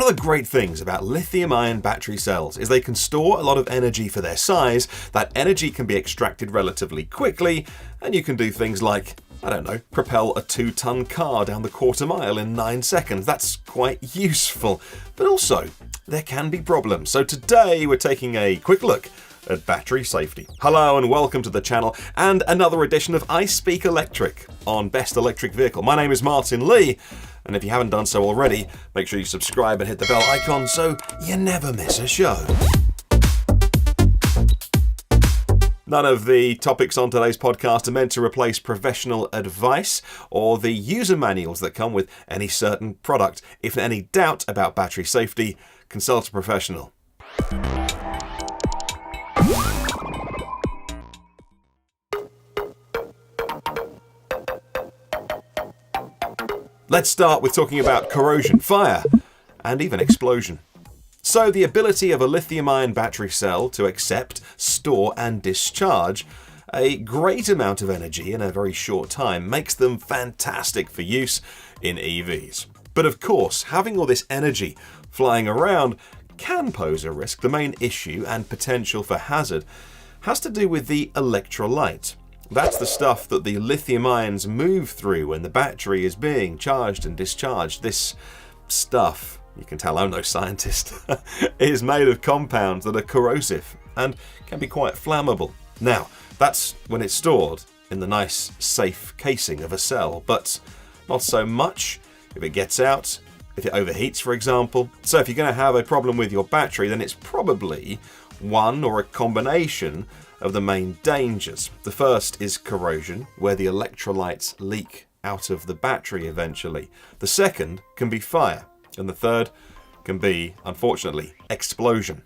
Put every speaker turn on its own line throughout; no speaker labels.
One of the great things about lithium-ion battery cells is they can store a lot of energy for their size. That energy can be extracted relatively quickly, and you can do things like, I don't know, propel a 2-ton car down the quarter mile in 9 seconds. That's quite useful. But also, there can be problems. So today we're taking a quick look at battery safety. Hello and welcome to the channel and another edition of I Speak Electric on Best Electric Vehicle. My name is Martyn Lee, and if you haven't done so already, make sure you subscribe and hit the bell icon so you never miss a show. None of the topics on today's podcast are meant to replace professional advice or the user manuals that come with any certain product. If in any doubt about battery safety, consult a professional. Let's start with talking about corrosion, fire, and even explosion. So the ability of a lithium-ion battery cell to accept, store and discharge a great amount of energy in a very short time makes them fantastic for use in EVs. But of course, having all this energy flying around can pose a risk. The main issue and potential for hazard has to do with the electrolyte. That's the stuff that the lithium ions move through when the battery is being charged and discharged. This stuff, you can tell I'm no scientist, is made of compounds that are corrosive and can be quite flammable. Now, that's when it's stored in the nice, safe casing of a cell, but not so much if it gets out, if it overheats, for example. So if you're going to have a problem with your battery, then it's probably one or a combination of the main dangers. The first is corrosion, where the electrolytes leak out of the battery eventually. The second can be fire. And the third can be, unfortunately, explosion.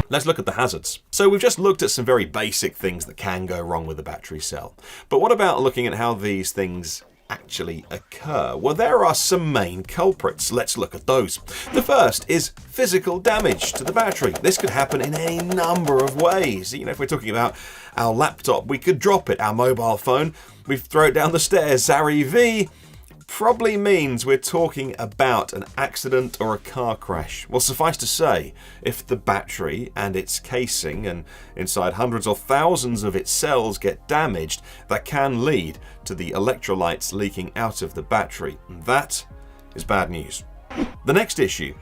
Let's look at the hazards. So we've just looked at some very basic things that can go wrong with the battery cell. But what about looking at how these things actually occur? Well, there are some main culprits. Let's look at those. The first is physical damage to the battery. This could happen in any number of ways. You know, if we're talking about our laptop, we could drop it. Our mobile phone, we throw it down the stairs. Our EV probably means we're talking about an accident or a car crash. Well, suffice to say, if the battery and its casing and inside hundreds or thousands of its cells get damaged, that can lead to the electrolytes leaking out of the battery. And that is bad news. The next issue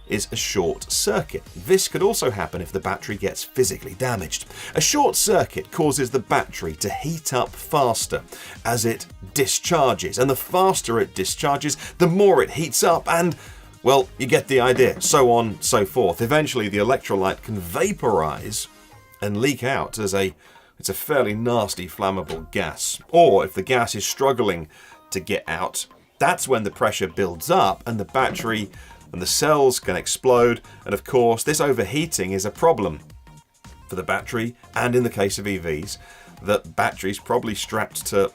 is a short circuit. This could also happen if the battery gets physically damaged. A short circuit causes the battery to heat up faster as it discharges, and the faster it discharges, the more it heats up, and, well, you get the idea, so on, so forth. Eventually the electrolyte can vaporize and leak out as it's a fairly nasty flammable gas. Or if the gas is struggling to get out, that's when the pressure builds up and the battery and the cells can explode, and of course this overheating is a problem for the battery, and in the case of EVs, that battery's probably strapped to,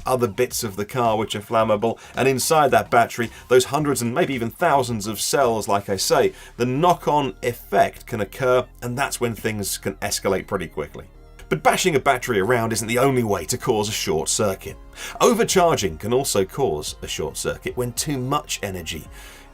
other bits of the car which are flammable, and inside that battery, those hundreds and maybe even thousands of cells, like I say, the knock-on effect can occur, and that's when things can escalate pretty quickly. But bashing a battery around isn't the only way to cause a short circuit. Overcharging can also cause a short circuit when too much energy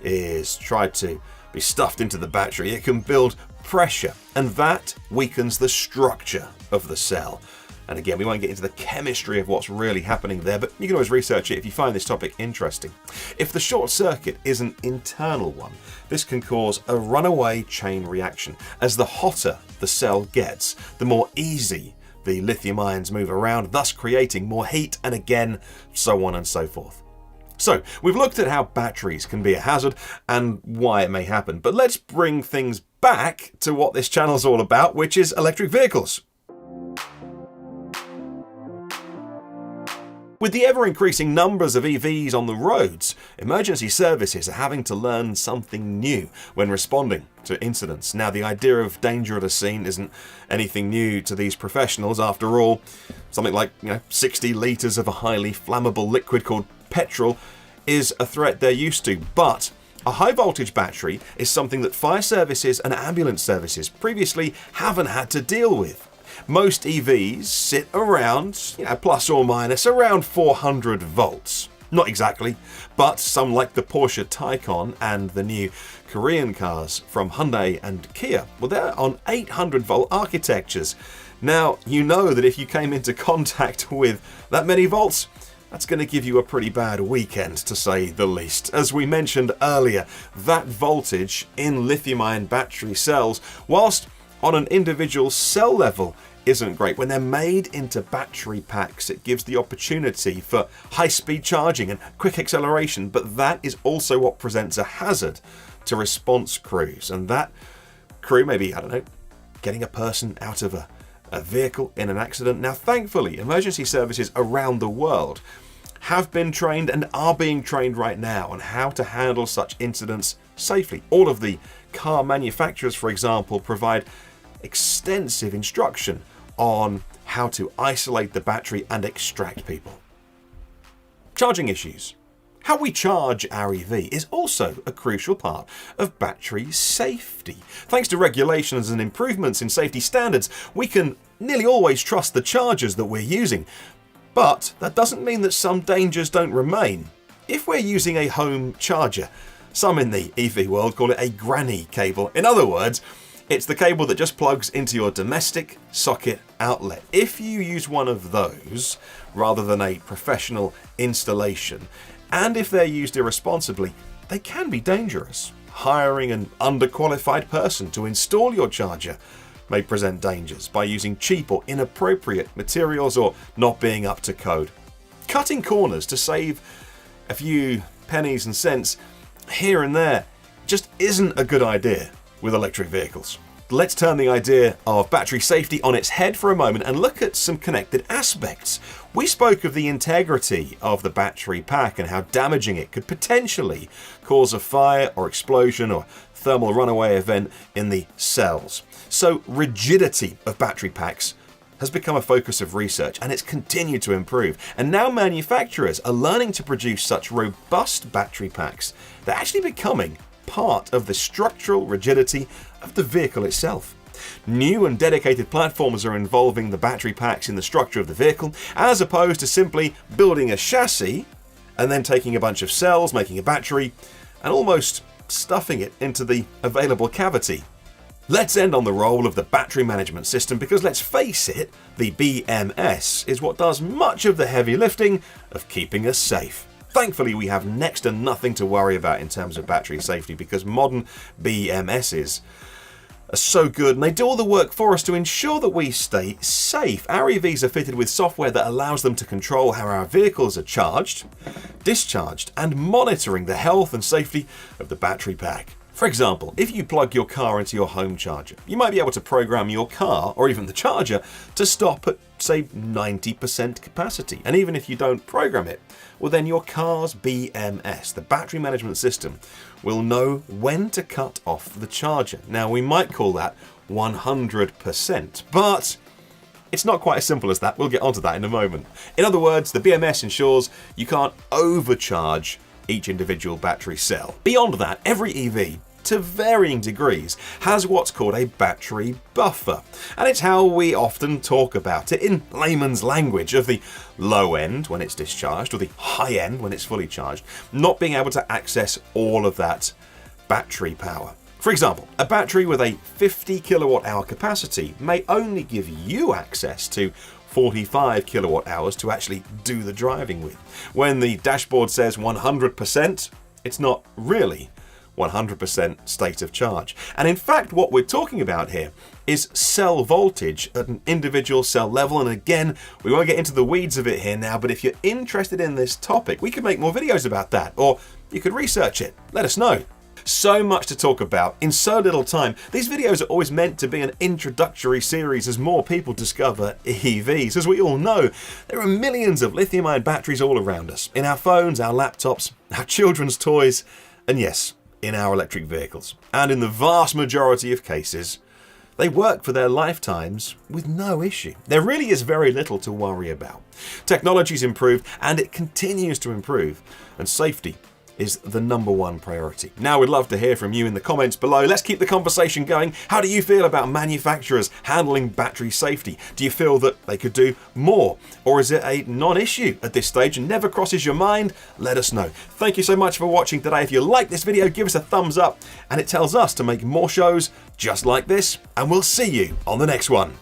is tried to be stuffed into the battery. It can build pressure, and that weakens the structure of the cell. And again, we won't get into the chemistry of what's really happening there, but you can always research it if you find this topic interesting. If the short circuit is an internal one, this can cause a runaway chain reaction. As the hotter the cell gets, the more easy the lithium ions move around, thus creating more heat, and again, so on and so forth. So, we've looked at how batteries can be a hazard and why it may happen, but let's bring things back to what this channel's all about, which is electric vehicles. With the ever-increasing numbers of EVs on the roads, emergency services are having to learn something new when responding to incidents. Now, the idea of danger at a scene isn't anything new to these professionals. After all, something like 60 litres of a highly flammable liquid called petrol is a threat they're used to. But a high-voltage battery is something that fire services and ambulance services previously haven't had to deal with. Most EVs sit around, plus or minus, around 400 volts. Not exactly, but some like the Porsche Taycan and the new Korean cars from Hyundai and Kia, well, they're on 800-volt architectures. Now, you know that if you came into contact with that many volts, that's going to give you a pretty bad weekend, to say the least. As we mentioned earlier, that voltage in lithium-ion battery cells, whilst on an individual cell level isn't great, when they're made into battery packs, it gives the opportunity for high-speed charging and quick acceleration, but that is also what presents a hazard to response crews. And that crew may be, I don't know, getting a person out of a vehicle in an accident. Now, thankfully, emergency services around the world have been trained and are being trained right now on how to handle such incidents safely. All of the car manufacturers, for example, provide extensive instruction on how to isolate the battery and extract people. Charging issues. How we charge our EV is also a crucial part of battery safety. Thanks to regulations and improvements in safety standards, we can nearly always trust the chargers that we're using. But that doesn't mean that some dangers don't remain. If we're using a home charger, some in the EV world call it a granny cable. In other words, it's the cable that just plugs into your domestic socket outlet. If you use one of those rather than a professional installation, and if they're used irresponsibly, they can be dangerous. Hiring an underqualified person to install your charger may present dangers by using cheap or inappropriate materials or not being up to code. Cutting corners to save a few pennies and cents here and there just isn't a good idea with electric vehicles. Let's turn the idea of battery safety on its head for a moment and look at some connected aspects. We spoke of the integrity of the battery pack and how damaging it could potentially cause a fire or explosion or thermal runaway event in the cells. So rigidity of battery packs has become a focus of research, and it's continued to improve. And now manufacturers are learning to produce such robust battery packs that are actually becoming part of the structural rigidity of the vehicle itself. New and dedicated platforms are involving the battery packs in the structure of the vehicle, as opposed to simply building a chassis and then taking a bunch of cells, making a battery, and almost stuffing it into the available cavity. Let's end on the role of the battery management system, because let's face it, the BMS is what does much of the heavy lifting of keeping us safe. Thankfully, we have next to nothing to worry about in terms of battery safety, because modern BMSs are so good and they do all the work for us to ensure that we stay safe. Our EVs are fitted with software that allows them to control how our vehicles are charged, discharged, and monitoring the health and safety of the battery pack. For example, if you plug your car into your home charger, you might be able to program your car, or even the charger, to stop at, say, 90% capacity. And even if you don't program it, well, then your car's BMS, the battery management system, will know when to cut off the charger. Now, we might call that 100%, but it's not quite as simple as that. We'll get onto that in a moment. In other words, the BMS ensures you can't overcharge each individual battery cell. Beyond that, every EV, to varying degrees, has what's called a battery buffer. And it's how we often talk about it in layman's language, of the low end when it's discharged or the high end when it's fully charged, not being able to access all of that battery power. For example, a battery with a 50 kilowatt hour capacity may only give you access to 45 kilowatt hours to actually do the driving with. When the dashboard says 100%, it's not really 100% state of charge. And in fact, what we're talking about here is cell voltage at an individual cell level. And again, we won't get into the weeds of it here now, but if you're interested in this topic, we could make more videos about that, or you could research it. Let us know. So much to talk about in so little time. These videos are always meant to be an introductory series as more people discover EVs. As we all know, there are millions of lithium-ion batteries all around us, in our phones, our laptops, our children's toys, and yes, in our electric vehicles. And in the vast majority of cases, they work for their lifetimes with no issue. There really is very little to worry about. Technology's improved, and it continues to improve, and safety is the #1 priority. Now, we'd love to hear from you in the comments below. Let's keep the conversation going. How do you feel about manufacturers handling battery safety? Do you feel that they could do more? Or is it a non-issue at this stage and never crosses your mind? Let us know. Thank you so much for watching today. If you like this video, give us a thumbs up, and it tells us to make more shows just like this, and we'll see you on the next one.